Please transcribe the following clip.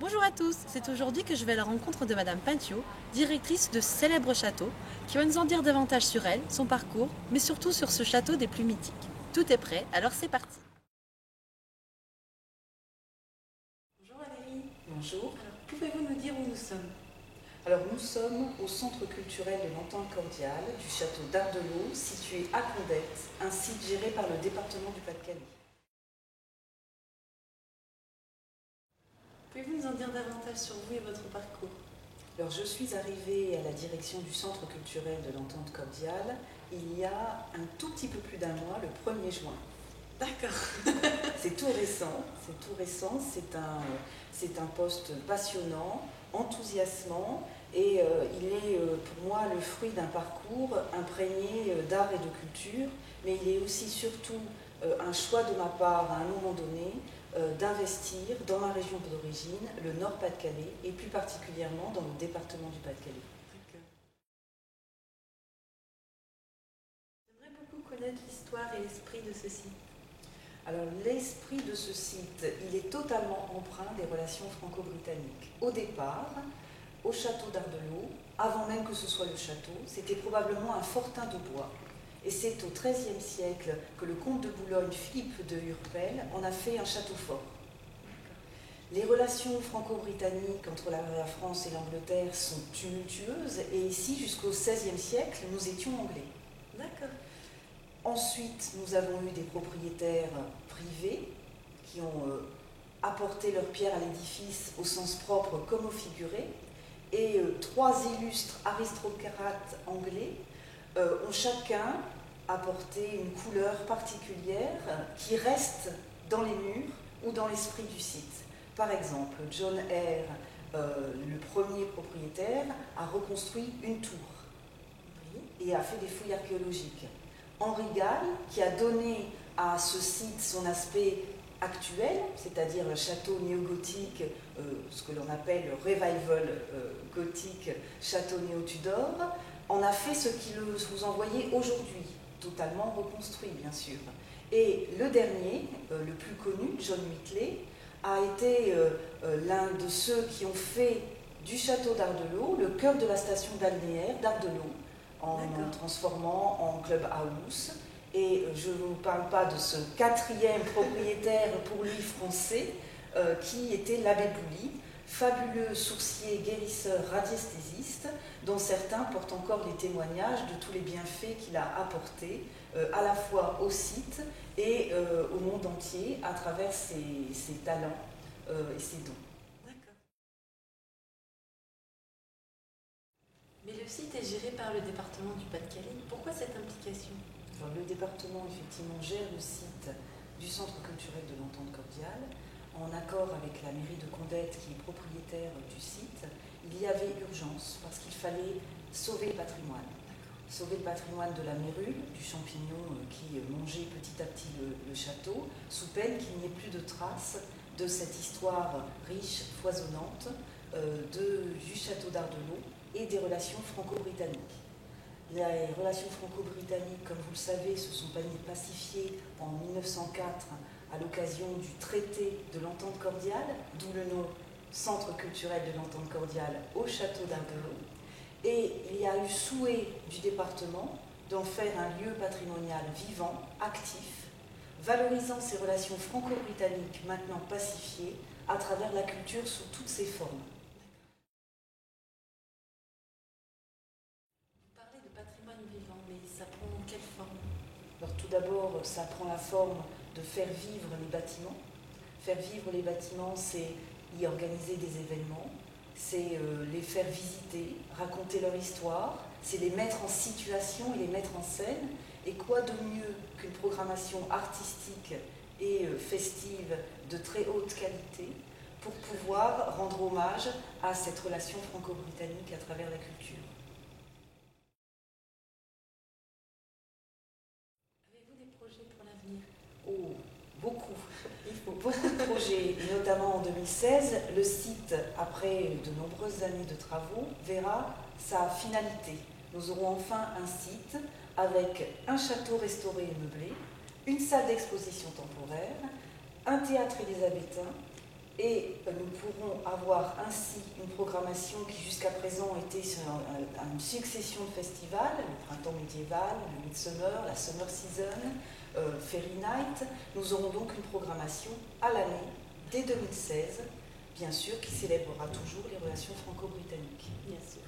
Bonjour à tous, c'est aujourd'hui que je vais à la rencontre de Madame Pintio, directrice de ce célèbre château, qui va nous en dire davantage sur elle, son parcours, mais surtout sur ce château des plus mythiques. Tout est prêt, alors c'est parti. Bonjour Valérie. Bonjour. Alors, pouvez-vous nous dire où nous sommes? Alors nous sommes au centre culturel de l'Entente cordiale du château d'Ardelot, situé à Condette, un site géré par le département du Pas-de-Calais. Pouvez-vous nous en dire davantage sur vous et votre parcours? Alors je suis arrivée à la direction du centre culturel de l'Entente cordiale il y a un tout petit peu plus d'un mois, le 1er juin. D'accord. C'est tout récent, c'est un poste passionnant, enthousiasmant et il est pour moi le fruit d'un parcours imprégné d'art et de culture, mais il est aussi surtout un choix de ma part à un moment donné d'investir dans ma région d'origine, le Nord-Pas-de-Calais, et plus particulièrement dans le département du Pas-de-Calais. J'aimerais beaucoup connaître l'histoire et l'esprit de ce site. Alors l'esprit de ce site, il est totalement empreint des relations franco-britanniques. Au départ, au château d'Ardelot, avant même que ce soit le château, c'était probablement un fortin de bois. Et c'est au XIIIe siècle que le comte de Boulogne, Philippe de Hurpel, en a fait un château fort. Les relations franco-britanniques entre la France et l'Angleterre sont tumultueuses, et ici, jusqu'au XVIe siècle, nous étions anglais. D'accord. Ensuite, nous avons eu des propriétaires privés qui ont apporté leur pierre à l'édifice au sens propre comme au figuré, et trois illustres aristocrates anglais ont chacun apporté une couleur particulière qui reste dans les murs ou dans l'esprit du site. Par exemple, John Eyre, le premier propriétaire, a reconstruit une tour et a fait des fouilles archéologiques. Henri Gall, qui a donné à ce site son aspect actuel, c'est-à-dire un château néo-gothique, ce que l'on appelle le revival gothique, château néo-Tudor, en a fait ce qu'il vous envoyez aujourd'hui, totalement reconstruit bien sûr. Et le dernier, le plus connu, John Whitley, a été l'un de ceux qui ont fait du château d'Ardelot le cœur de la station balnéaire d'Ardelot, en transformant en clubhouse. Et je ne vous parle pas de ce quatrième propriétaire pour lui français, qui était l'abbé Bouly, fabuleux sourcier, guérisseur, radiesthésiste, dont certains portent encore les témoignages de tous les bienfaits qu'il a apportés, à la fois au site et au monde entier, à travers ses talents et ses dons. Mais le site est géré par le département du Pas-de-Calais. Pourquoi cette implication? Alors, le département, effectivement, gère le site du centre culturel de l'Entente cordiale, en accord avec la mairie de Condette, qui est propriétaire du site. Il y avait urgence, parce qu'il fallait sauver le patrimoine. Sauver le patrimoine de la mérule, du champignon qui mangeait petit à petit le château, sous peine qu'il n'y ait plus de traces de cette histoire riche, foisonnante, du château d'Ardelot et des relations franco-britanniques. Les relations franco-britanniques, comme vous le savez, se sont pacifiées en 1904 à l'occasion du traité de l'Entente cordiale, d'où le nom Centre culturel de l'Entente cordiale au château d'Ardelot. Et il y a eu souhait du département d'en faire un lieu patrimonial vivant, actif, valorisant ces relations franco-britanniques maintenant pacifiées à travers la culture sous toutes ses formes. Vivant, mais ça prend quelle forme? Alors tout d'abord, ça prend la forme de faire vivre les bâtiments. Faire vivre les bâtiments, c'est y organiser des événements, c'est les faire visiter, raconter leur histoire, c'est les mettre en situation et les mettre en scène. Et quoi de mieux qu'une programmation artistique et festive de très haute qualité pour pouvoir rendre hommage à cette relation franco-britannique à travers la culture. Pour l'avenir? Oh, beaucoup. Il faut beaucoup de projets, et notamment en 2016, le site, après de nombreuses années de travaux, verra sa finalité. Nous aurons enfin un site avec un château restauré et meublé, une salle d'exposition temporaire, un théâtre élisabétain, et nous pourrons avoir avoir ainsi une programmation qui jusqu'à présent était sur une succession de festivals, le printemps médiéval, le Midsummer, la Summer Season, Fairy Night. Nous aurons donc une programmation à l'année, dès 2016, bien sûr, qui célébrera toujours les relations franco-britanniques. Bien sûr.